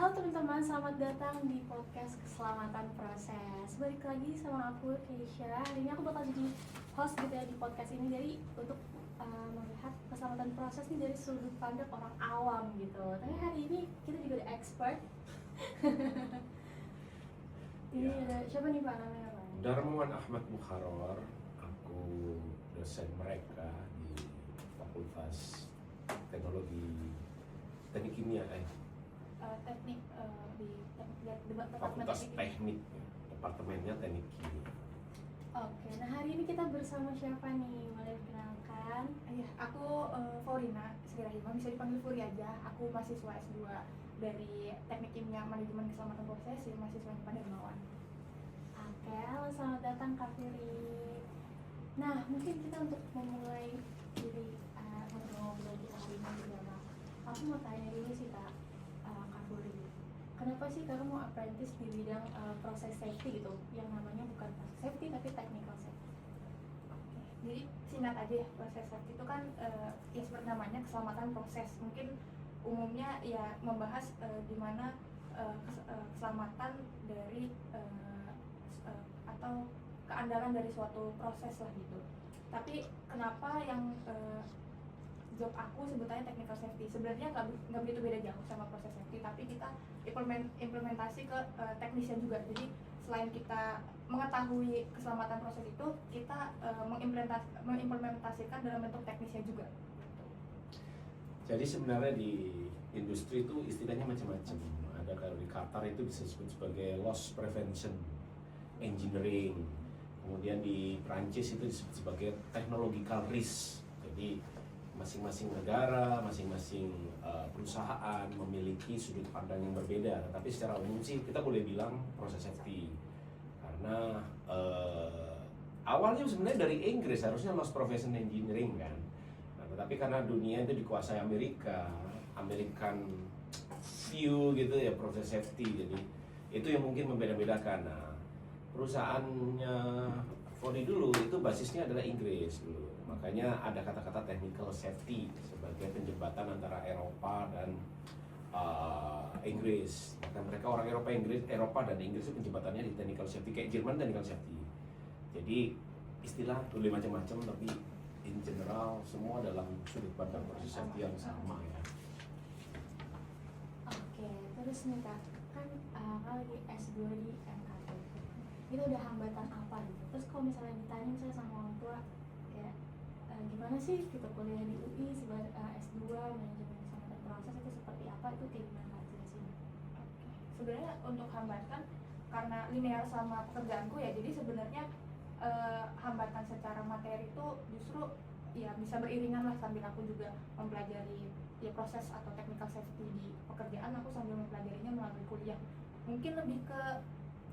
Halo teman-teman, selamat datang di podcast Keselamatan Proses. Balik lagi sama aku, Keisha. Hari ini aku bakal jadi host gitu ya di podcast ini. Jadi untuk melihat keselamatan proses nih dari sudut pandang orang awam gitu. Tapi hari ini kita juga ada expert. Ini ada siapa nih Pak namanya Pak? Darmawan Ahmad Mukharrar, aku dosen mereka di Fakultas Teknik Kimia Teknik di Fakultas Teknik, departemennya Teknik Kimia. Oke, nah hari ini kita bersama siapa nih? Boleh dikenalkan? Iya, aku Faurina Sirahima, bisa dipanggil Furi aja. Aku mahasiswa S2 dari Teknik Kimia Manajemen Keselamatan Proses, ya mahasiswanya pada Darmawan. Oke, halo selamat datang Kak Firi. Nah, mungkin kita untuk memulai dari ngobrol-ngobrol kita hari ini juga, aku mau tanya dulu sih Kak Firi. Kenapa sih Kakak mau apprentice di bidang proses safety gitu? Yang namanya bukan proses safety tapi technical safety. Oke, jadi singkat aja ya, proses safety itu kan ya seperti namanya keselamatan proses. Mungkin umumnya ya membahas di mana keselamatan dari atau keandalan dari suatu proses lah gitu. Tapi kenapa yang job aku sebutannya technical safety, sebenarnya nggak begitu beda jauh sama proses safety, tapi kita implementasi ke teknisnya juga. Jadi selain kita mengetahui keselamatan proses itu, kita mengimplementasikan dalam bentuk teknisnya juga. Jadi sebenarnya di industri itu istilahnya macam-macam. Ada kalau di Qatar itu disebut sebagai loss prevention engineering. Kemudian di Prancis itu disebut sebagai technological risk. Jadi masing-masing negara, masing-masing perusahaan memiliki sudut pandang yang berbeda. Tapi secara umum sih kita boleh bilang proses safety. Karena awalnya sebenarnya dari Inggris, harusnya loss prevention engineering kan. Nah, tetapi karena dunia itu dikuasai American view gitu ya proses safety. Jadi itu yang mungkin membeda-bedakan. Nah, perusahaannya Fori dulu itu basisnya adalah Inggris dulu. Makanya ada kata-kata technical safety sebagai penjembatan antara Eropa dan Inggris. Maka mereka orang Eropa dan Inggris itu penjembatannya di technical safety, kayak Jerman technical safety. Jadi istilah boleh macam-macam, tapi in general semua dalam sudut pandang proses safety yang sama ya. Oke, terus nih Kak, kan kalau lagi S2 di MKT itu udah hambatan apa gitu? Terus kalau misalnya ditanya saya sama orang tua kayak gimana sih kita kuliah di UI sebagai S2 manajemen keselamatan proses itu seperti apa, itu kayak gimana Kak jelasin? Sebenarnya untuk hambatan karena linear sama pekerjaanku ya, jadi sebenarnya hambatan secara materi itu justru ya bisa beriringan lah sambil aku juga mempelajari ya proses atau technical safety di pekerjaan. Aku sambil mempelajarinya melalui kuliah. Mungkin lebih ke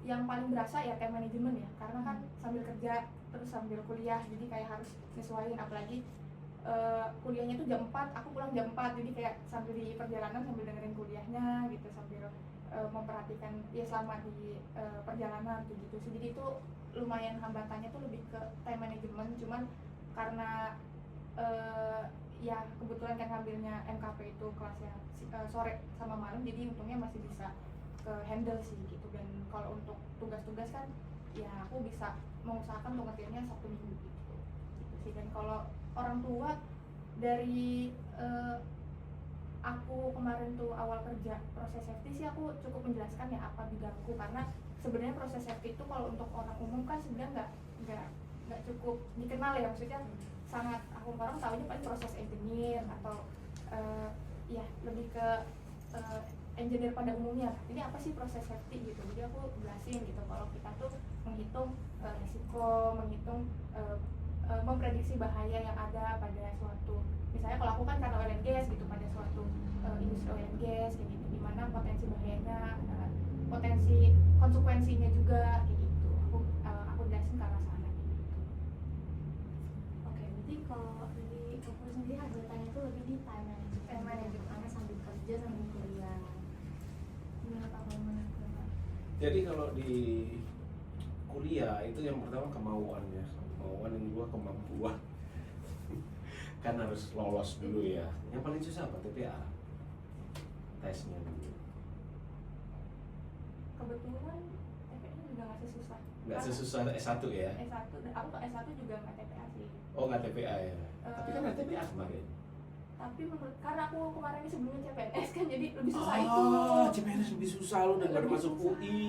yang paling berasa ya kayak manajemen ya, karena kan sambil kerja terus sambil kuliah, jadi kayak harus nyesuaiin. Apalagi kuliahnya itu jam 4, aku pulang jam 4, jadi kayak sambil di perjalanan sambil dengerin kuliahnya gitu, sambil memperhatikan ya selama di perjalanan gitu sih. Jadi itu lumayan hambatannya tuh lebih ke time management, cuman karena ya kebetulan kan ngambilnya MKP itu kelasnya sore sama malam, jadi untungnya masih bisa ke handle sih gitu. Dan kalau untuk tugas-tugas kan ya aku bisa mengusahakan untuk ngerjainnya Sabtu Minggu gitu sih. Dan kalau orang tua dari aku kemarin tuh awal kerja proses safety sih, aku cukup menjelaskan ya apa bidangku, karena sebenarnya proses safety itu kalau untuk orang umum kan sebenarnya nggak cukup dikenal ya, maksudnya sangat orang tahunya paling proses engineer atau ya lebih ke engineer pada umumnya. Jadi apa sih proses safety gitu? Jadi aku jelasin gitu kalau kita tuh menghitung risiko, menghitung memprediksi bahaya yang ada pada suatu, misalnya kalau aku kan karena oil and gas gitu, pada suatu industri oil and gas kayak gitu, dimana potensi bahayanya, potensi konsekuensinya juga kayak gitu. Aku jelasin ke arah sana gitu. Oke, berarti kalau dari aku sendiri hambatannya itu lebih di time management, karena sambil kerja sambil kuliah. Gimana Pak Bagaimana? Jadi kalau di kuliah itu yang pertama kemauan ya, kemauan, yang kedua kemampuan. Kan harus lolos dulu ya. Yang paling susah apa? TPA, tesnya dulu. kebetulan TPA juga nggak sesusah. Nggak Karena sesusah S1 ya? S1, aku ke S1 juga nggak TPA sih. Oh nggak TPA ya? Tapi kan ada TPA kemarin. Tapi menurut, karena aku kemarin ini sebelumnya CPNS kan jadi lebih susah itu. CPNS lebih susah lu daripada Lebih masuk susah. UI.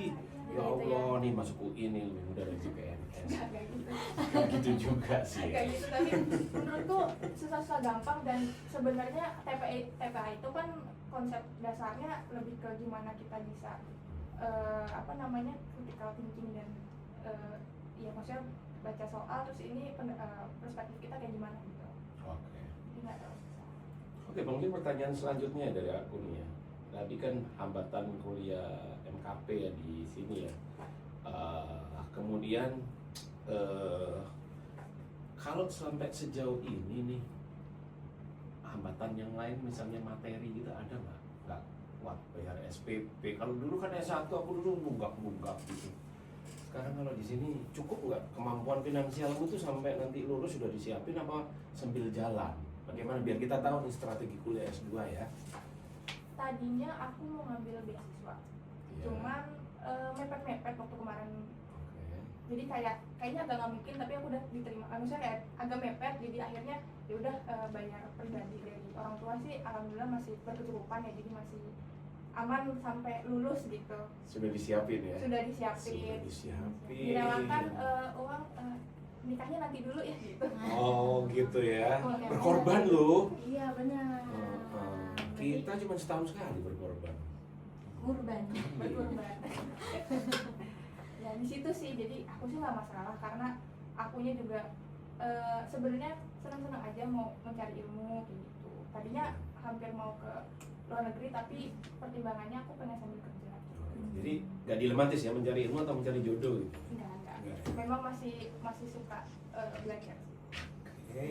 Iya, Ya gitu Allah, nih masuk UI nih lebih mudah dari CPNS. Nggak gitu. Nggak gitu juga sih. Kayak gitu, tapi menurutku susah-susah gampang. Dan sebenarnya TPA itu kan konsep dasarnya lebih ke gimana kita bisa critical thinking dan ya maksudnya baca soal, terus ini perspektif kita kayak gimana gitu. Oke. Jadi nggak terlalu susah. Oke, mungkin pertanyaan selanjutnya dari aku nih ya. Tadi kan hambatan kuliah MKP ya di sini ya. Kemudian kalau sampai sejauh ini nih hambatan yang lain misalnya materi gitu ada nggak? Nggak kuat bayar SPP. Kalau dulu kan S1 aku dulu nunggak gitu. Sekarang kalau di sini cukup nggak kemampuan finansialmu tuh sampai nanti lulus sudah disiapin apa sambil jalan? Bagaimana biar kita tahu nih strategi kuliah S2 ya? Tadinya aku mau ngambil beasiswa, Iya. cuman mepet-mepet waktu kemarin. Oke. Jadi kayaknya agak nggak mungkin, tapi aku udah diterima. Maksudnya kayak agak mepet, jadi akhirnya ya udah bayar pribadi dari orang tua sih. Alhamdulillah masih berkecukupan ya, jadi masih aman sampai lulus gitu. Sudah disiapin ya? Sudah disiapin. Sudah disiapin. Direlakan uang nikahnya nanti dulu ya gitu. Oh gitu ya. Oke. Berkorban loh. Iya benar. Kita cuma setahun sekali berkorban. Kurban. Berkorban. Ya di situ sih, jadi aku sih nggak masalah karena akunya juga sebenarnya senang-senang aja mau mencari ilmu kayak gitu. Tadinya hampir mau ke luar negeri, tapi pertimbangannya aku pengen sambil kerja. Jadi nggak dilematis ya mencari ilmu atau mencari jodoh gitu. Enggak. Enggak. Memang masih suka belajar sih. Oke.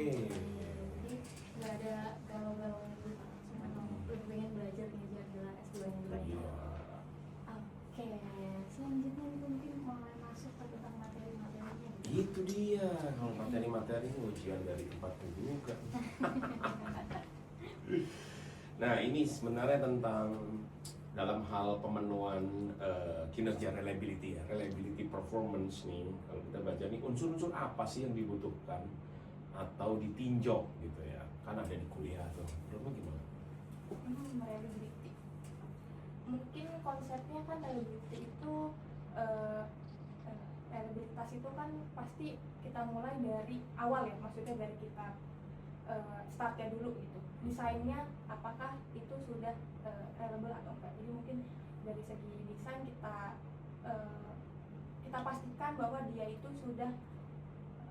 Jadi nggak ada galau-galau gitu. Cuma lebih pengen belajar ngejar gelar S2-nya dulu. Iya. Oke, selanjutnya mungkin mulai masuk ke tentang materi-materinya. Itu dia. Kalau materi-materi ini ujian dari tempatnya juga. Nah ini sebenarnya tentang dalam hal pemenuhan kinerja reliability ya, reliability performance nih. Kalau kita baca nih unsur-unsur apa sih yang dibutuhkan atau ditinjau gitu ya, kan ada di kuliah tuh. Menurutmu gimana? Reliability. Mungkin konsepnya kan reliability itu reliabilitas itu kan pasti kita mulai dari awal ya, maksudnya dari kita startnya dulu gitu. Desainnya apakah itu sudah reliable atau enggak. Jadi mungkin dari segi desain kita pastikan bahwa dia itu sudah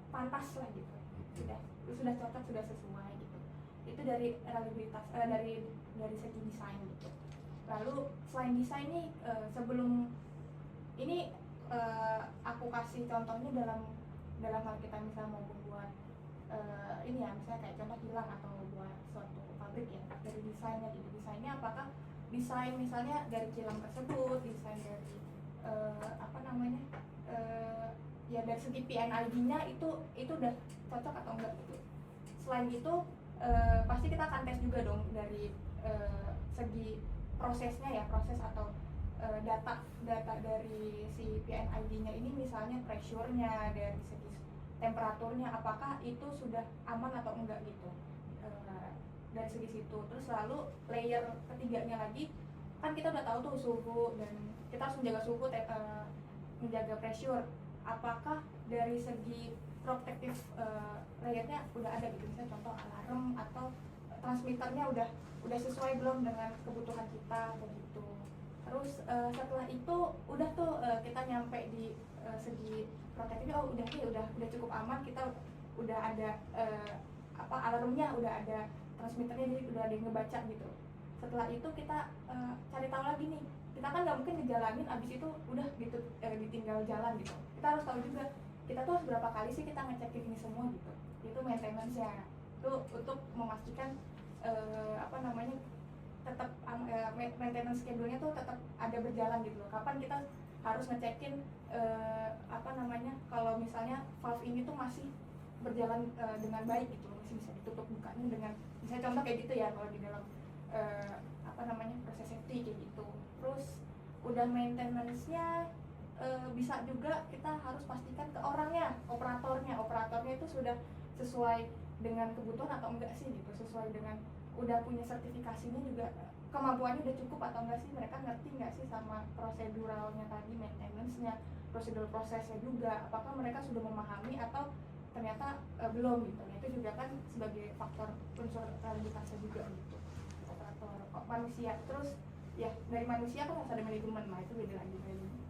pantas lah gitu, sudah cocok, sudah sesuai gitu. Itu dari reliabilitas, dari segi desain gitu. Lalu selain desain nih sebelum ini aku kasih contohnya dalam hal kita misalnya mau membuat ini ya, misalnya kayak contoh kilang atau buat suatu pabrik ya, dari desainnya gitu. Desainnya apakah desain misalnya dari kilang tersebut, desain dari ya dari segi PNID-nya itu udah cocok atau enggak gitu. Selain itu pasti kita akan tes juga dong dari segi prosesnya ya, proses atau data dari si PNID-nya ini, misalnya pressure-nya, dari segi temperaturnya apakah itu sudah aman atau enggak gitu. Dari segi situ. Terus lalu layer ketiganya lagi, kan kita udah tahu tuh suhu, dan kita harus menjaga suhu, menjaga pressure. Apakah dari segi protective layernya udah ada gitu, misalnya contoh alarm atau transmitternya udah sesuai belum dengan kebutuhan kita begitu. Terus setelah itu udah tuh kita nyampe di segi protective, oh udah cukup aman, kita udah ada alarmnya, udah ada transmitternya, jadi udah ada yang ngebaca gitu. Setelah itu kita cari tahu lagi nih, kita kan nggak mungkin ngejalanin abis itu udah gitu ditinggal jalan gitu. Kita harus tahu juga kita tuh harus berapa kali sih kita ngecekin ini semua gitu. Itu maintenance-nya itu untuk memastikan tetap maintenance schedule-nya tuh tetap ada berjalan gitu loh. Kapan kita harus ngecekin kalau misalnya valve ini tuh masih berjalan dengan baik gitu loh, masih bisa ditutup bukanya dengan misalnya contoh kayak gitu ya, kalau di dalam proses safety kayak gitu. Terus udah maintenance-nya, bisa juga kita harus pastikan ke orangnya, operatornya itu sudah sesuai dengan kebutuhan atau enggak sih gitu, sesuai dengan udah punya sertifikasinya juga, kemampuannya udah cukup atau enggak sih, mereka ngerti nggak sih sama proseduralnya tadi, maintenance-nya, prosedur prosesnya juga, apakah mereka sudah memahami atau ternyata belum gitu. Nah, itu juga kan sebagai faktor unsur reliabilitasnya juga gitu, operator manusia. Terus ya dari manusia kan harus ada manajemen, nah itu beda lagi,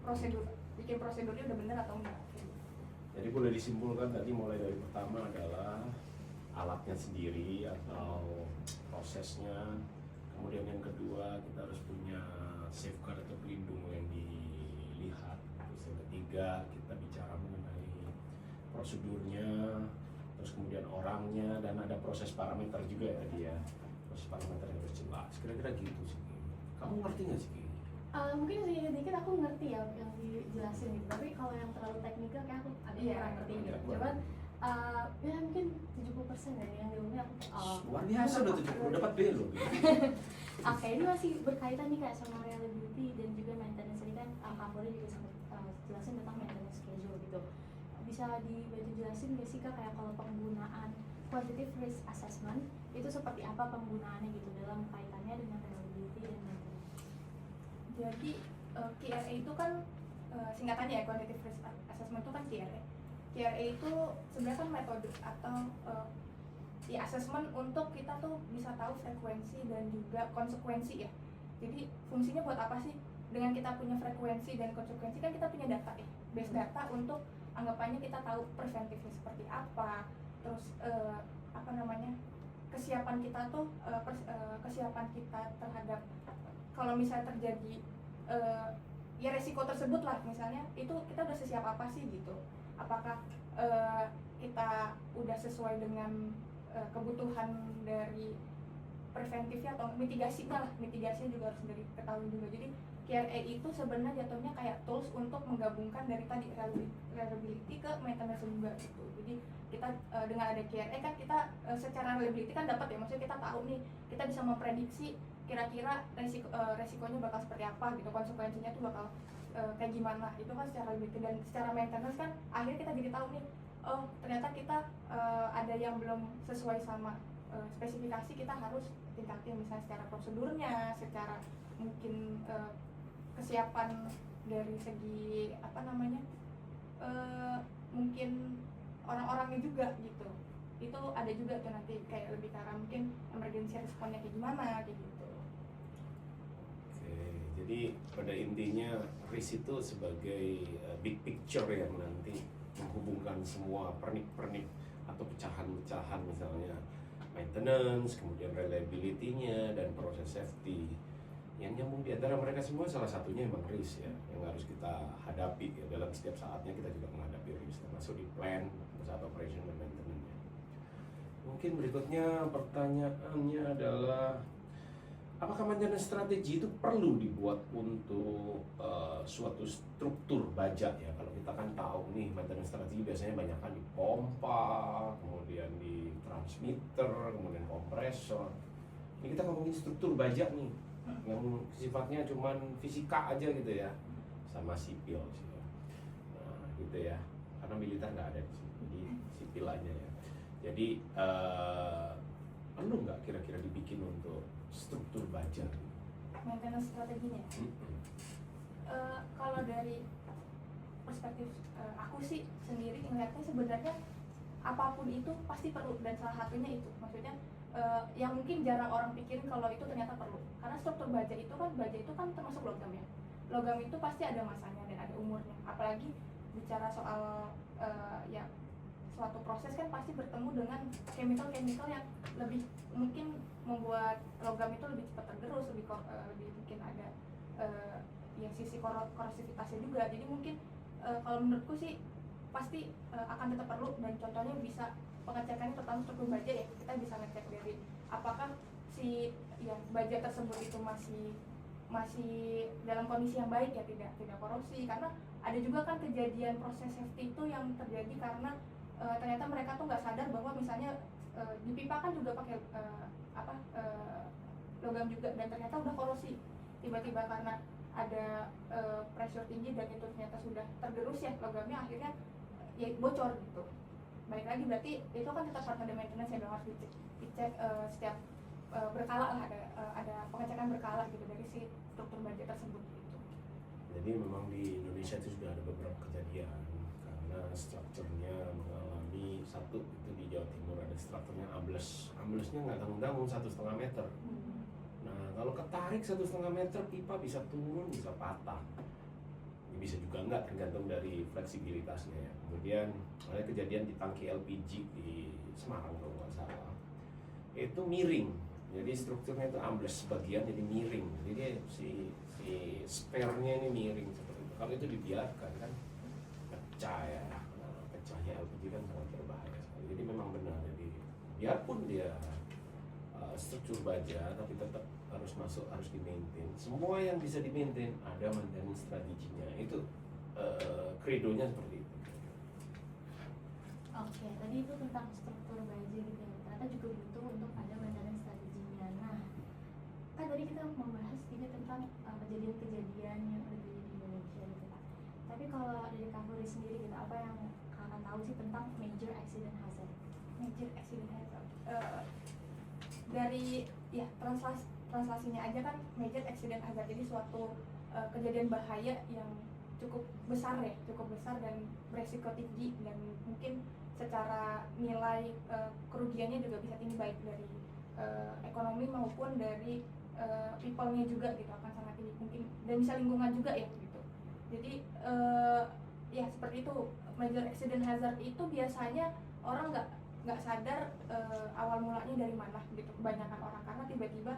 prosedur, bikin prosedurnya udah bener atau enggak. Jadi boleh disimpulkan tadi mulai dari pertama adalah alatnya sendiri atau prosesnya, kemudian yang kedua kita harus punya safeguard atau pelindung yang dilihat, terus yang ketiga kita bicara mengenai prosedurnya, terus kemudian orangnya, dan ada proses parameter juga ya tadi ya, proses parameter yang harus jelas. Kira-kira gitu sih. Kamu ngerti nggak sih? Mungkin sedikit aku ngerti ya yang dijelasin gitu, tapi kalau yang terlalu teknikal kayak aku agak kurang ngerti gitu. Cuman ya mungkin 70% dari yang diomongin aku Luar biasa udah 70, dapat B loh. Oke, ini masih berkaitan nih Kak sama reliability dan juga maintenance. Ini kan Kak Fori juga sempat jelasin tentang maintenance schedule gitu. Bisa dibantu jelasin nggak sih Kak, kayak kalau penggunaan quantitative risk assessment itu seperti apa penggunaannya gitu dalam kaitannya dengan reliability dan maintenance? Jadi QRA itu kan singkatannya ya, quantitative risk assessment itu kan QRA. QRA itu sebenarnya kan metode atau ya assessment untuk kita tuh bisa tahu frekuensi dan juga konsekuensi ya. Jadi fungsinya buat apa sih? Dengan kita punya frekuensi dan konsekuensi kan kita punya data ya, base data untuk anggapannya kita tahu preventifnya seperti apa, terus kesiapan kita tuh kesiapan kita terhadap kalau misalnya terjadi ya resiko tersebut lah, misalnya itu kita udah sesiap apa sih gitu, apakah kita udah sesuai dengan kebutuhan dari preventifnya atau mitigasinya lah, mitigasinya juga harus dari ketahui juga. Jadi QRA itu sebenarnya jatuhnya kayak tools untuk menggabungkan dari tadi reliability ke maintenance juga gitu. Jadi kita dengan ada QRA kan kita secara reliability kan dapat ya, maksudnya kita tahu nih, kita bisa memprediksi kira-kira resikonya bakal seperti apa gitu, konsekuensinya tuh bakal kayak gimana, itu kan secara reliability. Dan secara maintenance kan akhirnya kita jadi tahu nih, oh ternyata kita ada yang belum sesuai sama spesifikasi, kita harus tingkatin misalnya secara prosedurnya, secara mungkin kesiapan dari segi mungkin orang-orangnya juga gitu. Itu ada juga tuh nanti kayak lebih ke arah mungkin emergency response-nya kayak gimana kayak gitu. Oke, jadi pada intinya risk itu sebagai big picture yang nanti menghubungkan semua pernik-pernik atau pecahan-pecahan, misalnya maintenance, kemudian reliability-nya, dan proses safety. Yang nyambung di antara mereka semua salah satunya emang risk ya, yang harus kita hadapi ya. Dalam setiap saatnya kita juga menghadapi risk, termasuk di plan, saat operation dan maintenance-nya. Mungkin berikutnya pertanyaannya adalah, apakah maintenance strategi itu perlu dibuat untuk suatu struktur baja ya? Kalau kita kan tahu nih, maintenance strategi biasanya banyakkan di pompa, kemudian di transmitter, kemudian kompresor. Ini kita ngomongin struktur baja nih, yang sifatnya cuman fisika aja gitu ya, sama sipil sih ya. Nah gitu ya, karena militer nggak ada di sini, jadi sipil aja ya. Jadi perlu nggak kira-kira dibikin untuk struktur baja? Maintenance strateginya. Kalau dari perspektif aku sih sendiri ngeliatnya sebenarnya apapun itu pasti perlu, dan salah satunya itu, maksudnya yang mungkin jarang orang pikirin kalau itu ternyata perlu. Karena struktur baja itu kan termasuk logam ya. Logam itu pasti ada masanya dan ada umurnya. Apalagi bicara soal ya suatu proses kan pasti bertemu dengan chemical yang lebih mungkin membuat logam itu lebih cepat tergerus, lebih mungkin ada ya sisi korosivitasnya juga. Jadi mungkin kalau menurutku sih pasti akan tetap perlu, dan contohnya bisa pengecekannya terutama struktur baja ya, kita bisa ngecek dari apakah si yang baja tersebut itu masih dalam kondisi yang baik ya, tidak korosi. Karena ada juga kan kejadian proses safety itu yang terjadi karena ternyata mereka tuh nggak sadar bahwa misalnya di pipa kan juga pakai logam juga, dan ternyata udah korosi tiba-tiba karena ada pressure tinggi dan itu ternyata sudah tergerus ya logamnya, akhirnya ya bocor gitu. Balik lagi berarti itu kan tetap harus ada maintenance yang harus dicek setiap berkala lah, ada pengecekan berkala gitu dari si struktur baja tersebut gitu. Jadi memang di Indonesia itu sudah ada beberapa kejadian karena strukturnya mengalami satu, itu di Jawa Timur ada strukturnya amblesnya nggak tanggung-tanggung 1,5 meter. Nah kalau ketarik 1,5 meter pipa bisa turun, bisa patah. Ini bisa juga enggak, tergantung dari fleksibilitasnya ya. Kemudian ada kejadian di tangki LPG di Semarang kalau nggak salah, itu miring. Jadi strukturnya itu ambles sebagian jadi miring. Jadi si spare-nya ini miring seperti itu. Kalau itu dibiarkan kan pecah ya. Nah, pecahnya LPG kan sangat berbahaya sekali. Jadi memang benar. Jadi biarpun dia struktur baja, tapi tetap harus masuk, harus di-maintain. Semua yang bisa di-maintain ada maintenance strateginya. Itu credonya seperti itu. Oke, tadi itu tentang struktur baja gitu ya. Ternyata juga butuh untuk ada maintenance strateginya. Nah, kan tadi kita membahas juga tentang kejadian-kejadian yang terjadi di Indonesia gitu Pak. Tapi kalau dari Kak Furi sendiri gitu, apa yang Kakak tahu sih tentang major accident hazard? Major accident hazard. Dari ya translasinya aja kan major accident hazard, jadi suatu kejadian bahaya yang cukup besar dan beresiko tinggi, dan mungkin secara nilai kerugiannya juga bisa tinggi, baik dari ekonomi maupun dari people-nya juga gitu, akan sangat tinggi mungkin, dan bisa lingkungan juga ya gitu. Jadi ya seperti itu, major accident hazard itu biasanya orang nggak sadar awal mulanya dari mana gitu, kebanyakan orang, karena tiba-tiba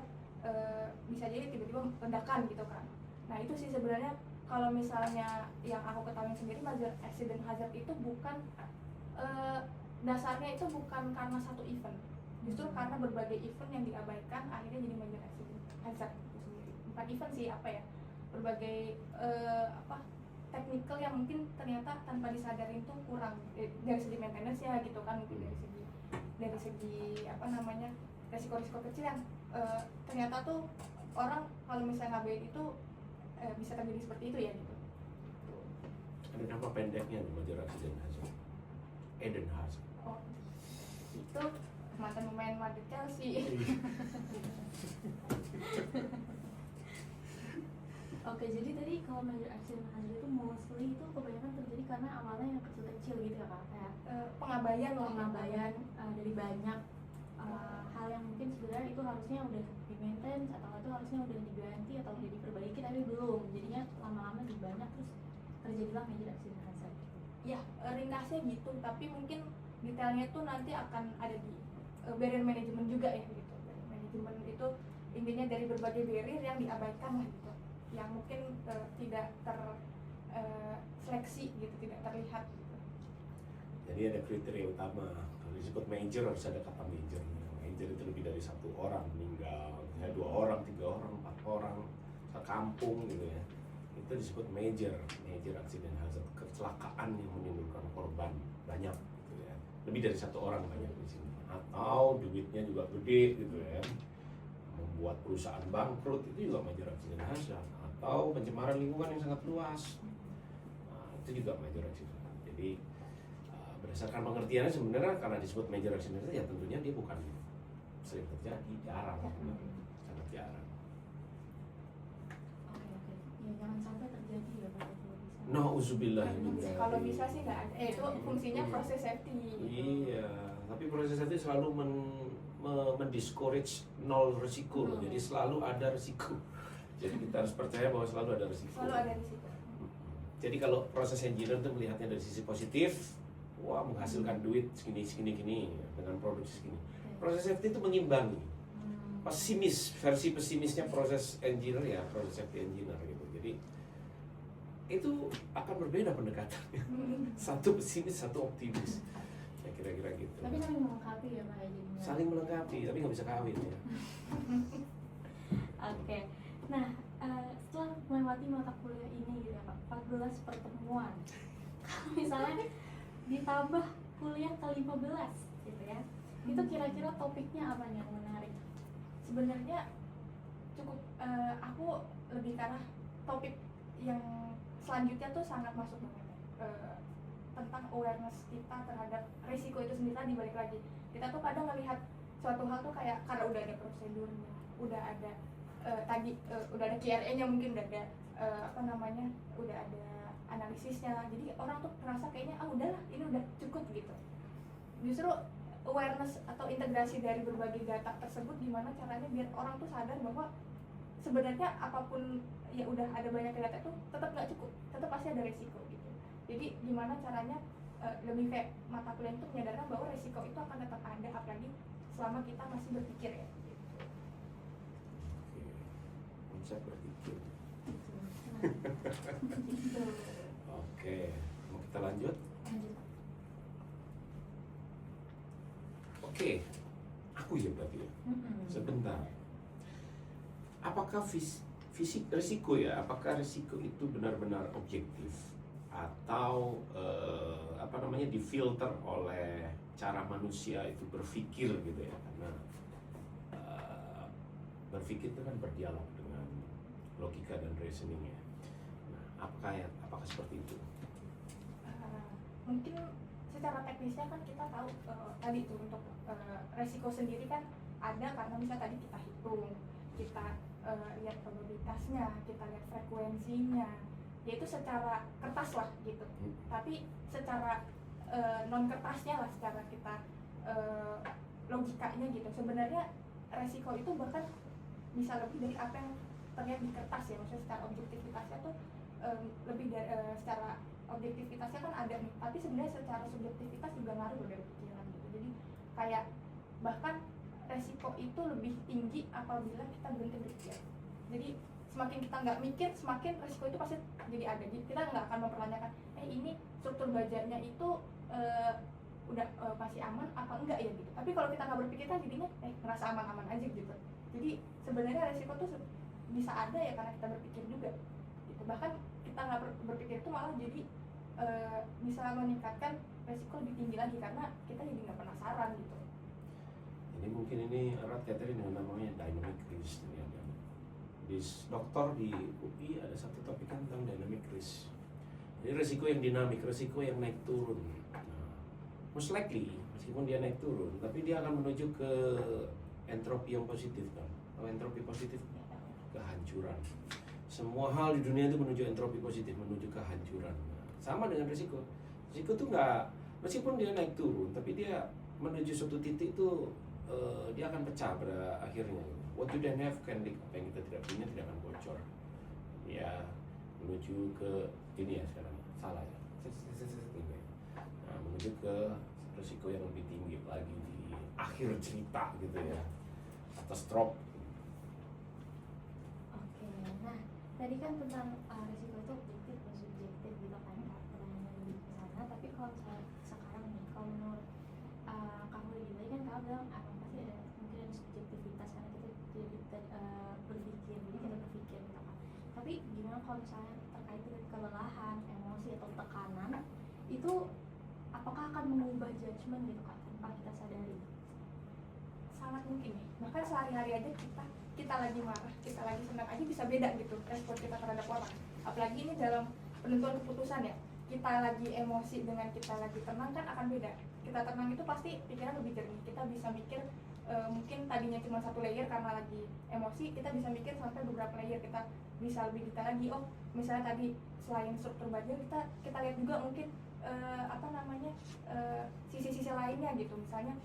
bisa jadi tiba-tiba ledakan gitu kan. Nah itu sih sebenarnya kalau misalnya yang aku ketahui sendiri, major accident hazard itu bukan dasarnya itu bukan karena satu event, justru karena berbagai event yang diabaikan akhirnya jadi major accident hazard itu sendiri. Bukan event sih, apa ya, berbagai technical yang mungkin ternyata tanpa disadarin tuh kurang dari segi maintenance ya gitu kan, mungkin dari segi apa namanya, resiko-resiko kecil yang ternyata tuh orang kalau misalnya ngabain itu bisa terjadi seperti itu ya gitu. Ada nama pendeknya nih, major accident hazard. Eden Hazard. Oh, itu mantan pemain Madrid Chelsea. Oke, jadi tadi kalau major accident hazard itu mostly itu kebanyakan terjadi karena awalnya yang kecil-kecil gitu ya Kak, kayak pengabaian dari banyak hal yang mungkin sebenarnya itu harusnya udah di maintenance atau itu harusnya udah diganti atau udah diperbaiki tapi belum, jadinya lama-lama jadi banyak terus terjadilah major accident hazard. Ya, ringkasnya gitu, tapi mungkin detailnya tuh nanti akan ada di barrier management juga ya gitu. Barrier management itu intinya dari berbagai barrier yang diabaikan lah gitu, yang mungkin tidak seleksi gitu, tidak terlihat gitu. Jadi ada kriteria utama. Kalau disebut major harus ada kata major. Major itu lebih dari satu orang meninggal, misalnya 2 orang, 3 orang, 4 orang, sekampung gitu ya. Itu disebut major accident hazard, kecelakaan yang menimbulkan korban banyak gitu ya. Lebih dari 1 orang banyak di sini. Atau duitnya juga gede gitu ya. Membuat perusahaan bangkrut, itu juga major accident hazard. Atau pencemaran lingkungan yang sangat luas. Nah, itu juga major accident hazard. Jadi berdasarkan pengertiannya sebenarnya karena disebut major accident hazard ya tentunya dia bukan sering terjadi, jarang sebenarnya, sangat jarang. Oke. Ya jangan sampai terjadi ya Pak, kalau bisa. Nauzubillah Kalau bisa sih nggak ada. Itu fungsinya proses safety. Iya, tapi proses itu selalu mendiscourage nol risiko loh. Jadi selalu ada risiko. Jadi kita harus percaya bahwa selalu ada risiko. Selalu ada risiko. Jadi kalau proses engineer itu melihatnya dari sisi positif, wah menghasilkan duit segini dengan produksi segini. Proses safety itu mengimbangi. Versi pesimisnya proses engineer ya, proses safety engineer gitu. Jadi itu akan berbeda pendekatannya. Satu pesimis, satu optimis. Ya kira-kira gitu. Tapi saling melengkapi ya Pak jadinya. Saling melengkapi, tapi nggak bisa kawin ya. Oke. Nah, setelah melewati mata kuliah ini gitu ya Pak, 14 pertemuan. Kalau misalnya ditambah kuliah ke-15 gitu ya. Itu kira-kira topiknya apa yang menarik? Sebenarnya cukup aku lebih ke arah topik yang selanjutnya tuh sangat masuk banget tentang awareness kita terhadap risiko itu sendiri. Tadi balik lagi, kita tuh kadang melihat suatu hal tuh kayak karena udah ada prosedurnya, udah ada udah ada KRA-nya, mungkin udah ada udah ada analisisnya, jadi orang tuh merasa kayaknya udahlah ini udah cukup gitu. Justru awareness atau integrasi dari berbagai data tersebut, gimana caranya biar orang tuh sadar bahwa sebenarnya apapun ya udah ada banyak data itu tetap nggak cukup, tetap pasti ada resiko gitu. Jadi gimana caranya lebih kayak mata kuliah itu menyadarkan bahwa resiko itu akan tetap ada, apalagi selama kita masih berpikir ya gitu. Oke. Konsep berpikir. Gitu. Oke, mau kita lanjut? Lanjut. Oke, aku ya berarti ya. Sebentar. Apakah fisik risiko ya? Apakah risiko itu benar-benar objektif atau difilter oleh cara manusia itu berpikir gitu ya? Karena berpikir itu kan berdialog dengan logika dan reasoning ya. Nah, apakah seperti itu? Mungkin secara teknisnya kan kita tahu tadi itu untuk resiko sendiri kan ada karena misalnya tadi kita hitung, kita lihat probabilitasnya, kita lihat frekuensinya, yaitu secara kertas lah gitu. Tapi secara non kertasnya lah, secara kita logikanya gitu, sebenarnya resiko itu bahkan bisa lebih dari apa yang terlihat di kertas ya. Maksudnya secara objektivitasnya tuh lebih dari secara objektivitasnya kan ada nih, tapi sebenarnya secara subjektivitas juga ngaruh dari pikiran gitu. Jadi kayak bahkan resiko itu lebih tinggi apabila kita berhenti berpikir. Jadi semakin kita nggak mikir, semakin resiko itu pasti jadi ada. Jadi kita nggak akan mempertanyakan, ini struktur bajanya itu udah masih aman apa enggak ya gitu. Tapi kalau kita nggak berpikir kan jadinya ngerasa aman-aman aja gitu. Jadi sebenarnya resiko tuh bisa ada ya karena kita berpikir juga gitu. Bahkan kita nggak berpikir itu malah jadi bisa meningkatkan resiko lebih tinggi lagi karena kita jadi nggak penasaran gitu. Ini mungkin ini erat kaitannya dengan namanya dynamic risk ya. Di dokter di UI ada satu topik tentang dynamic risk. Jadi resiko yang dinamik, resiko yang naik turun. Nah, most likely meskipun dia naik turun, tapi dia akan menuju ke entropi yang positif kan. Kalau entropi positif kehancuran. Semua hal di dunia itu menuju entropi positif, menuju kehancuran. Nah, sama dengan risiko. Risiko tuh nggak, meskipun dia naik turun, tapi dia menuju suatu titik tuh dia akan pecah pada akhirnya. What you don't have can leak. Apa yang kita tidak punya tidak akan bocor. Ya menuju ke ini ya sekarang salah ya. Nah, menuju ke risiko yang lebih tinggi lagi di akhir cerita gitu ya. Catastrophe. Oke, nah tadi kan tentang risiko itu objektif dan subjektif gitu kan, pertanyaannya lebih ke sana. Tapi kalau sekarang nih, kalau menurut kamu tadi kan kamu bilang pasti ada mungkin ada subjektivitas karena kita jadi berpikir, jadi kita berpikir gitu kan. Tapi gimana kalau misalnya terkait dengan kelelahan, emosi atau tekanan itu apakah akan mengubah judgement gitu kan tanpa kita sadari? Sangat mungkin nih. Bahkan sehari-hari aja kita lagi marah, kita lagi senang aja bisa beda gitu respon kita terhadap orang. Apalagi ini dalam penentuan keputusan ya. Kita lagi emosi dengan kita lagi tenang kan akan beda. Kita tenang itu pasti pikiran lebih jernih. Kita bisa mikir mungkin tadinya cuma satu layer karena lagi emosi, kita bisa mikir sampai beberapa layer. Kita bisa lebih detail lagi. Oh, misalnya tadi selain struktur baja kita lihat juga mungkin sisi-sisi lainnya gitu. Misalnya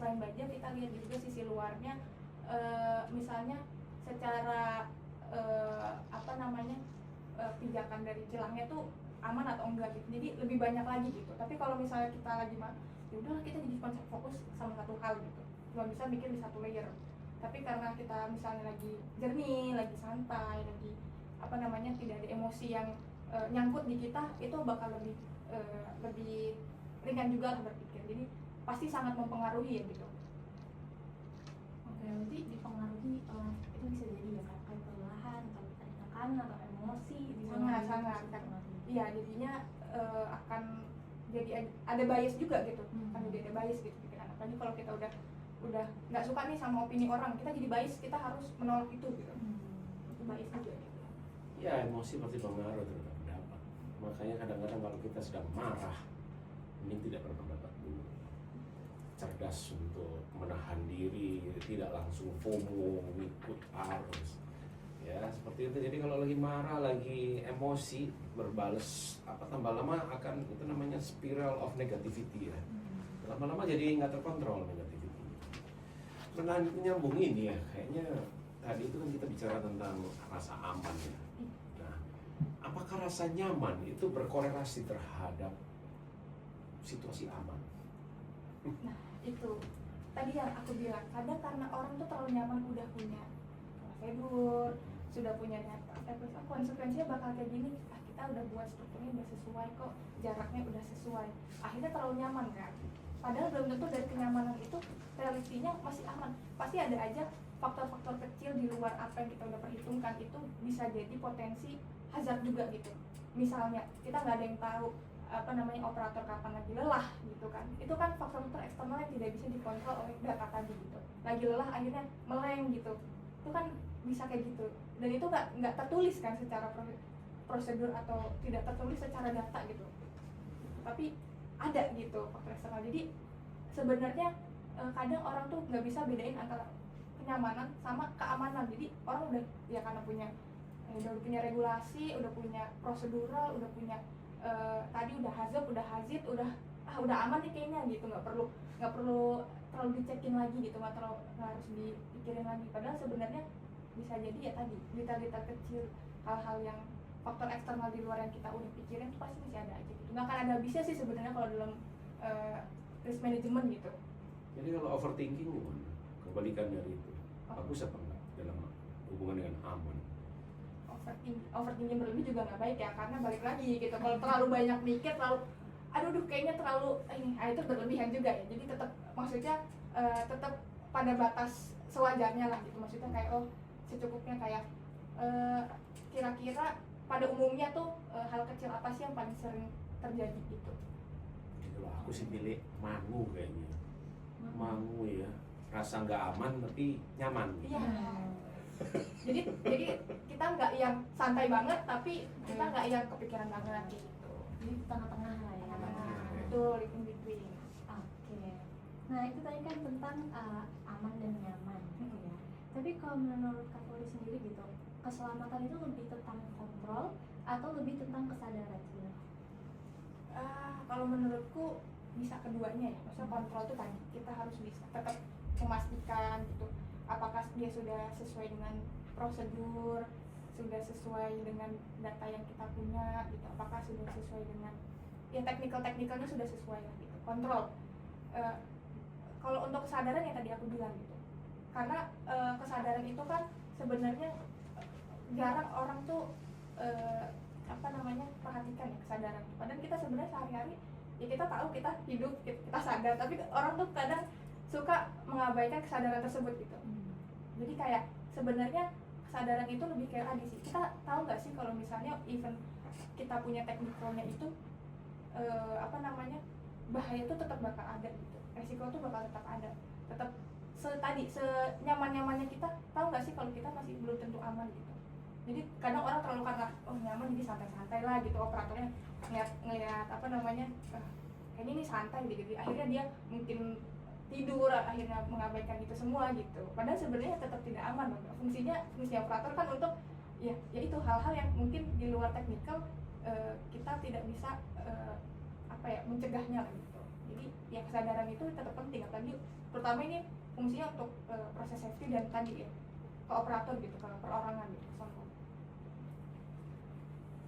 selain baja kita lihat juga sisi luarnya, misalnya secara pijakan dari kilangnya tuh aman atau enggak gitu. Jadi lebih banyak lagi gitu. Tapi kalau misalnya kita lagi ya udahlah, kita jadi konsep fokus sama satu hal gitu, cuma bisa mikir di satu layer. Tapi karena kita misalnya lagi jernih, lagi santai, lagi tidak ada emosi yang nyangkut di kita, itu bakal lebih ringan juga lah berpikir. Jadi pasti sangat mempengaruhi ya gitu. Oke, berarti dipengaruhi itu bisa jadi ya kan kelelahan atau tekanan atau emosi sangat iya, jadinya akan jadi ada bias juga gitu. Akan jadi ada bias gitu pikiran. Apalagi kalau kita udah nggak suka nih sama opini orang, kita jadi bias, kita harus menolak itu gitu. Itu bias juga gitu. Ya, emosi pasti pengaruh terhadap pendapat. Makanya kadang-kadang kalau kita sedang marah, mending tidak berpendapat dulu. Cerdas untuk menahan diri, tidak langsung FOMO, ikut arus. Ya, seperti itu. Jadi kalau lagi marah, lagi emosi, berbales tambah lama akan itu namanya spiral of negativity ya. Lama-lama jadi nggak terkontrol negativity. Menyambung ini ya, kayaknya tadi itu kan kita bicara tentang rasa aman ya. Nah, apakah rasa nyaman itu berkorelasi terhadap situasi aman? Nah, itu tadi yang aku bilang, kadang karena orang tuh terlalu nyaman udah punya prosedur, sudah punya data, terus konsekuensinya bakal kayak gini, kita udah buat strukturnya udah sesuai kok, jaraknya udah sesuai, akhirnya terlalu nyaman kan. Padahal belum tentu dari kenyamanan itu realitinya masih aman, pasti ada aja faktor-faktor kecil di luar apa yang kita udah perhitungkan itu bisa jadi potensi hazard juga gitu. Misalnya kita nggak ada yang tahu operator kapan lagi lelah gitu kan, itu kan faktor-faktor eksternal yang tidak bisa dikontrol oleh data tadi gitu. Lagi lelah akhirnya meleng gitu, itu kan bisa kayak gitu, dan itu nggak tertulis kan secara prosedur atau tidak tertulis secara data gitu, tapi ada gitu faktor eksternal. Jadi sebenarnya kadang orang tuh nggak bisa bedain antara kenyamanan sama keamanan. Jadi orang udah ya karena udah punya regulasi, udah punya prosedural, udah punya tadi udah hazard, udah hazid, udah aman nih kayaknya gitu, nggak perlu terlalu dicekin lagi gitu, nggak harus dipikirin lagi. Padahal sebenarnya bisa jadi ya tadi detail-detail kecil, hal-hal yang faktor eksternal di luar yang kita udah pikirin pasti masih ada aja gitu. Nggak akan ada habisnya sih sebenarnya kalau dalam risk management gitu. Jadi kalau overthinking gimana? Kebalikan dari itu, bagus apa enggak dalam hubungan dengan aman? Overthinking berlebih juga nggak baik ya, karena balik lagi gitu, kalau terlalu banyak mikir, kayaknya terlalu itu berlebihan juga ya. Jadi tetap maksudnya tetap pada batas sewajarnya lah gitu, maksudnya kayak secukupnya, kayak kira-kira pada umumnya tuh hal kecil apa sih yang paling sering terjadi gitu. Jadi kalau aku sih pilih mangu kayaknya. Mangu ya, rasa nggak aman tapi nyaman. Iya. jadi kita nggak yang santai banget, tapi kita nggak yang kepikiran banget gitu. Jadi tengah-tengah lah ya. Betul, in between. Oke. Nah itu tadi kan tentang aman dan nyaman gitu ya. Tapi kalau menurut Kak Fori sendiri gitu, keselamatan itu lebih tentang kontrol atau lebih tentang kesadaran sih? Kalau menurutku bisa keduanya ya. Maksudnya kontrol itu tadi kita harus bisa tetap memastikan gitu, apakah dia sudah sesuai dengan prosedur, sudah sesuai dengan data yang kita punya gitu, apakah sudah sesuai dengan ya teknikalnya sudah sesuai lah gitu. Kontrol. Kalau untuk kesadaran yang tadi aku bilang gitu, karena kesadaran itu kan sebenarnya jarang orang tuh perhatikan ya kesadaran. Padahal kita sebenarnya sehari-hari ya kita tahu kita hidup, kita sadar, tapi orang tuh kadang suka mengabaikan kesadaran tersebut gitu. Jadi kayak sebenarnya kesadaran itu lebih kayak tadi sih, kita tahu nggak sih kalau misalnya even kita punya teknikalnya itu bahaya itu tetap bakal ada gitu, resiko itu bakal tetap ada, tetap senyaman-nyamannya kita, tahu nggak sih kalau kita masih belum tentu aman gitu. Jadi kadang orang terlalu karena nyaman jadi santai-santai lah gitu, operatornya ngelihat kayaknya ini santai gitu, akhirnya dia mungkin tidur, akhirnya mengabaikan itu semua gitu. Padahal sebenarnya tetap tidak aman. Fungsi operator kan untuk ya itu hal-hal yang mungkin di luar teknikal kita tidak bisa mencegahnya gitu. Jadi ya kesadaran itu tetap penting, apalagi terutama ini fungsinya untuk proses safety dan tadi ya ke operator gitu, ke perorangan gitu.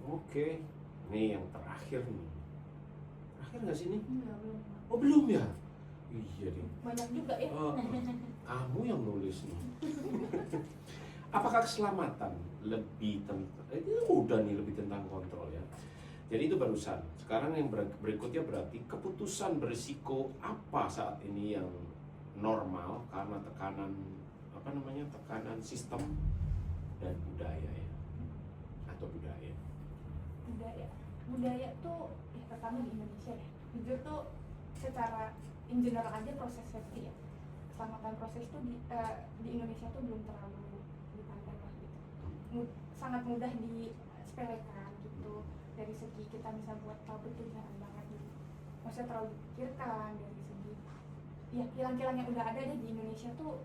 Oke, nih yang terakhir nih. Terakhir nggak sih ini? Belum. Oh belum ya? Iya deh. Banyak juga ya. Kamu yang nulis nih. Apakah keselamatan lebih tentang? Ini udah nih lebih tentang kontrol ya. Jadi itu barusan. Sekarang yang berikutnya berarti keputusan berisiko apa saat ini yang normal karena tekanan sistem dan budaya ya, atau budaya. Budaya tuh ya pertama di Indonesia ya, jujur tuh secara in general aja proses safety ya, keselamatan proses tuh di Indonesia tuh belum terlalu dipandang lah gitu. sangat mudah disepelekan gitu. Dari segi kita bisa buat pabrik itu jarang banget gitu. Maksudnya terlalu dipikirkan dari segi ya kilang-kilang yang udah ada deh di Indonesia tuh,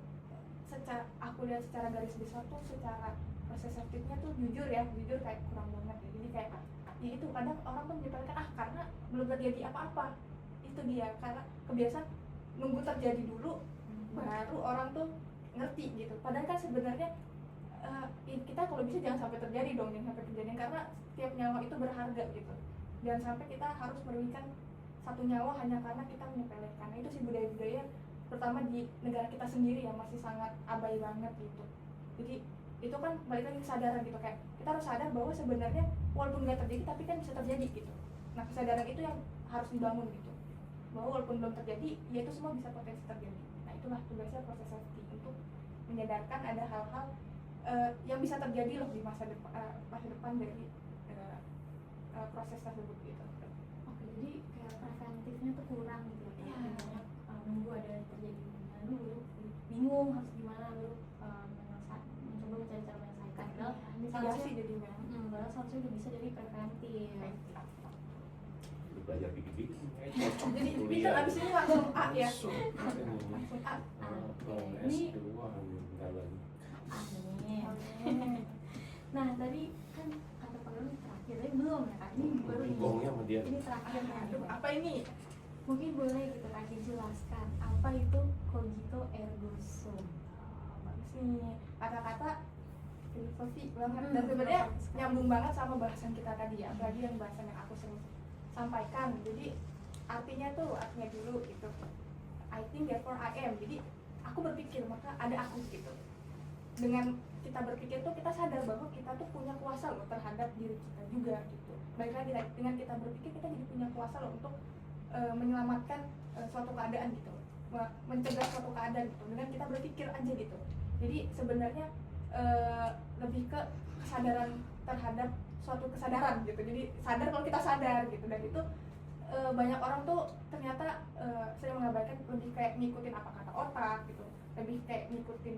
secara aku lihat secara garis besar tuh secara proses safety-nya tuh jujur kayak kurang banget ya. Jadi kayak ya itu kadang orang tuh menyepelekan karena belum terjadi apa-apa. Itu dia, karena kebiasaan nunggu terjadi dulu baru orang tuh ngerti gitu. Padahal kan sebenarnya kita kalau bisa jangan sampai terjadi dong, jangan sampai kejadian, karena setiap nyawa itu berharga gitu. Jangan sampai kita harus merugikan satu nyawa hanya karena kita menyepelekan. Nah, itu sih budaya-budaya pertama di negara kita sendiri yang masih sangat abai banget gitu. Jadi itu kan balik lagi kesadaran gitu, kayak kita harus sadar bahwa sebenarnya walaupun nggak terjadi tapi kan bisa terjadi gitu. Nah kesadaran itu yang harus dibangun gitu, bahwa walaupun belum terjadi ya itu semua bisa potensi terjadi. Nah itulah tugasnya proses safety, untuk menyadarkan ada hal-hal yang bisa terjadi loh di masa depan dari proses tersebut gitu. Oke, jadi kayak preventifnya tuh kurang gitu ya. Iya. Banyak nunggu ada terjadi bencana dulu, bingung harus gimana, baru mencoba mencari cara menyelesaikan. Padahal Mitigasi jadinya. padahal seharusnya udah bisa dari preventif. Lu belajar bikin Jadi bisa abis ini langsung A ya. langsung Langsung A. Ini- S2 bentar lagi. Amin. Nah tadi kan kata Pak Lulu terakhir, tapi belum ya Kak? Ini baru ini. Gongnya sama dia. Ini terakhir ya. Aduh, apa ini? Mungkin boleh kita kasih jelaskan apa itu cogito ergo sum. Bagus nih, kata-kata filosofi banget dan sebenarnya nyambung banget sama bahasan kita tadi ya, apalagi yang bahasan yang aku sering sampaikan. Jadi artinya dulu gitu, I think therefore I am. Jadi aku berpikir maka ada aku gitu. Dengan kita berpikir tuh kita sadar bahwa kita tuh punya kuasa loh terhadap diri kita juga gitu. Baik lagi dengan kita berpikir kita jadi punya kuasa loh untuk menyelamatkan suatu keadaan gitu, mencegah suatu keadaan gitu dengan kita berpikir aja gitu. Jadi sebenarnya lebih ke kesadaran terhadap suatu kesadaran gitu. Jadi sadar kalau kita sadar gitu, dan itu banyak orang tuh ternyata sering mengabaikan, lebih kayak ngikutin apa kata otak gitu, lebih kayak ngikutin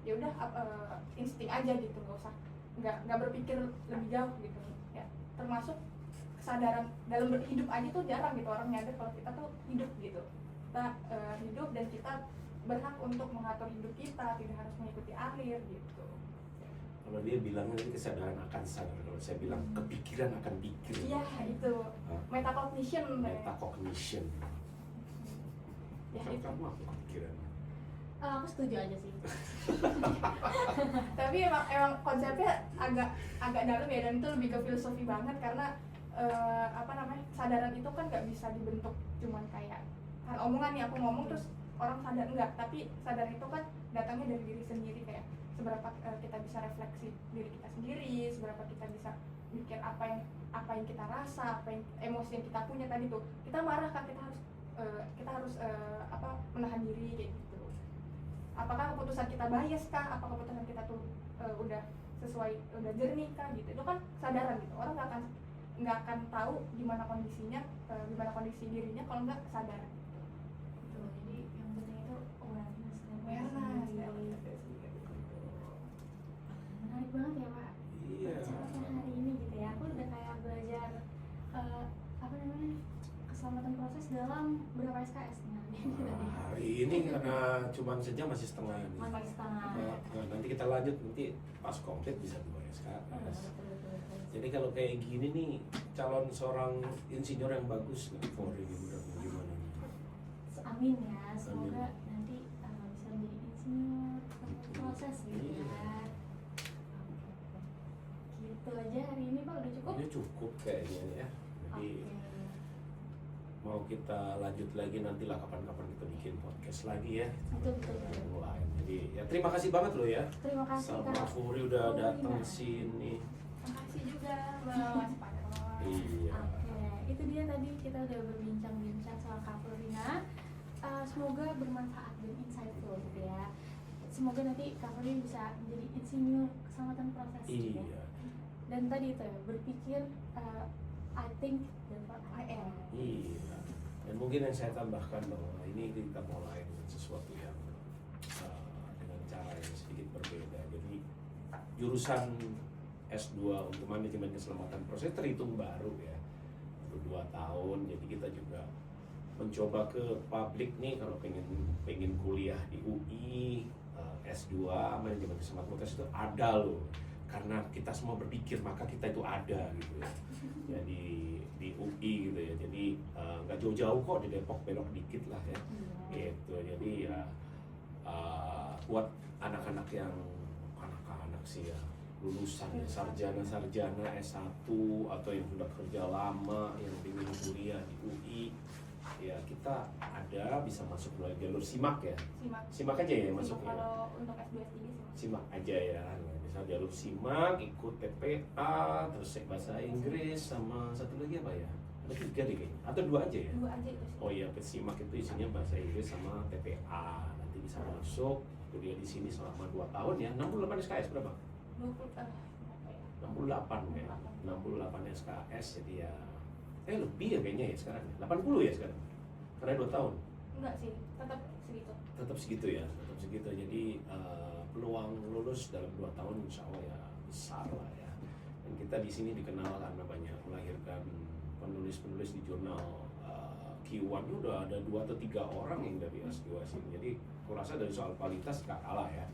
ya udah insting aja gitu, nggak berpikir lebih jauh gitu ya. Termasuk kesadaran dalam berhidup aja tuh jarang gitu orang nyadar kalau kita tuh hidup gitu. Kita hidup dan kita berhak untuk mengatur hidup kita, tidak harus mengikuti alir gitu. Kalau dia bilangnya nanti kesadaran akan sadar, kalau saya bilang kepikiran akan pikir. Iya itu metacognition. Metacognition. Ya, Kalau itu. kamu apa kepikiran? Aku setuju aja sih. Tapi emang konsepnya agak dalam ya, dan itu lebih ke filosofi banget karena kesadaran itu kan nggak bisa dibentuk cuman kayak kan omongan nih, aku ngomong terus orang sadar, enggak. Tapi sadar itu kan datangnya dari diri sendiri, kayak seberapa kita bisa refleksi diri kita sendiri, seberapa kita bisa mikir apa yang kita rasa, apa yang emosi yang kita punya tadi tuh. Kita marah kan, kita harus menahan diri kayak gitu. Apakah keputusan kita bias kah? Apa keputusan kita tuh udah sesuai, udah jernih kah gitu? Itu kan kesadaran gitu. Orang nggak akan tahu gimana kondisinya, gimana kondisi dirinya kalau nggak sadar. Gitu. Jadi yang penting itu awareness dan Awareness, ya. menarik banget ya Pak. Iya. Acaranya hari ini gitu ya. Aku udah kayak belajar keselamatan proses dalam berapa SKS nih hari ini tadi. Hari ini karena cuma sejam masih setengah ini. Masih setengah. Nah, nanti kita lanjut, nanti pas komplit bisa 2 SKS. Jadi kalau kayak gini nih, calon seorang insinyur yang bagus nih for ini udah gimana nih? Amin ya, semoga nanti bisa menjadi insinyur proses gitu ya. Gitu aja hari ini Pak, udah cukup? Ini cukup kayaknya ya. Jadi mau kita lanjut lagi nantilah kapan-kapan kita bikin podcast lagi ya. Betul. Mulai. Jadi ya terima kasih banget loh ya. Terima kasih Sama Kak. Furi udah datang Furina. sini. Makasih juga Mas Padang. Iya. Oke, itu dia tadi kita udah berbincang-bincang soal Kak Florina. Semoga bermanfaat dan insightful gitu ya. Semoga nanti Kak Florina bisa menjadi insinyur keselamatan proses gitu ya. Iya. Dan tadi itu ya, berpikir I think therefore I am. Iya. Dan mungkin yang saya tambahkan bahwa ini kita mulai dengan sesuatu yang dengan cara yang sedikit berbeda. Jadi jurusan S2 untuk manajemen keselamatan proses terhitung baru ya, untuk 2 tahun. Jadi kita juga mencoba ke publik nih, kalau pengen kuliah di UI S2 manajemen keselamatan proses itu ada loh, karena kita semua berpikir maka kita itu ada gitu ya. Jadi di UI gitu ya, jadi nggak jauh-jauh kok, di Depok belok dikit lah ya gitu. Jadi ya buat anak-anak yang anak-anak sih ya, lulusan ya, sarjana S1 atau yang sudah kerja lama yang ingin kuliah di UI ya, kita ada bisa masuk melalui jalur SIMAK ya. SIMAK aja ya masuknya. Kalau untuk S2 S3 sih. SIMAK aja ya. Misal jalur SIMAK, ikut TPA, terus bahasa Inggris, sama satu lagi apa ya? Ada 3 deh kayaknya. Atau 2 aja ya? 2 aja itu sih. Oh iya, SIMAK itu isinya bahasa Inggris sama TPA. Nanti bisa masuk kuliah di sini selama 2 tahun ya. 68 SKS berapa? 28 ya. 68 SKS, jadi ya lebih ya kayaknya ya sekarang. 80 ya sekarang. Karena 2 tahun. Enggak sih, tetap segitu. Tetap segitu ya, tetap segitu. Jadi peluang lulus dalam 2 tahun insya Allah ya besar lah ya. Dan kita di sini dikenal karena banyak melahirkan penulis-penulis di jurnal Q1 itu udah ada 2 atau 3 orang yang dari S2 sini. Jadi kurasa dari soal kualitas gak kalah ya.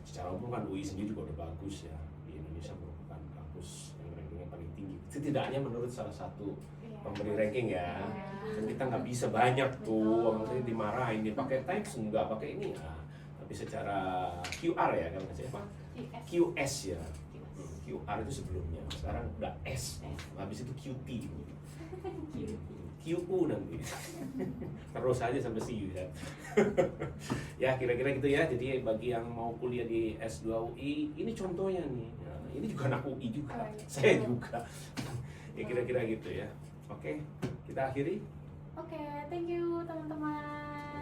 Secara umum kan UI sendiri juga udah bagus ya. Di Indonesia merupakan kampus yang rankingnya paling tinggi. Setidaknya menurut salah satu pemberi ranking ya. Dan kita nggak bisa banyak tuh, maksudnya dimarahin, dia pakai teks enggak, pakai ini ya. Tapi secara QR ya, kan apa? QS ya. QR itu sebelumnya, sekarang udah S. Habis itu QT. QU nanti. Terus aja sampai CU ya. Ya kira-kira gitu ya. Jadi bagi yang mau kuliah di S2 UI, ini contohnya nih. Nah, ini juga anak UI juga. Saya juga. Ya kira-kira gitu ya. Oke, kita akhiri. Oke, thank you teman-teman.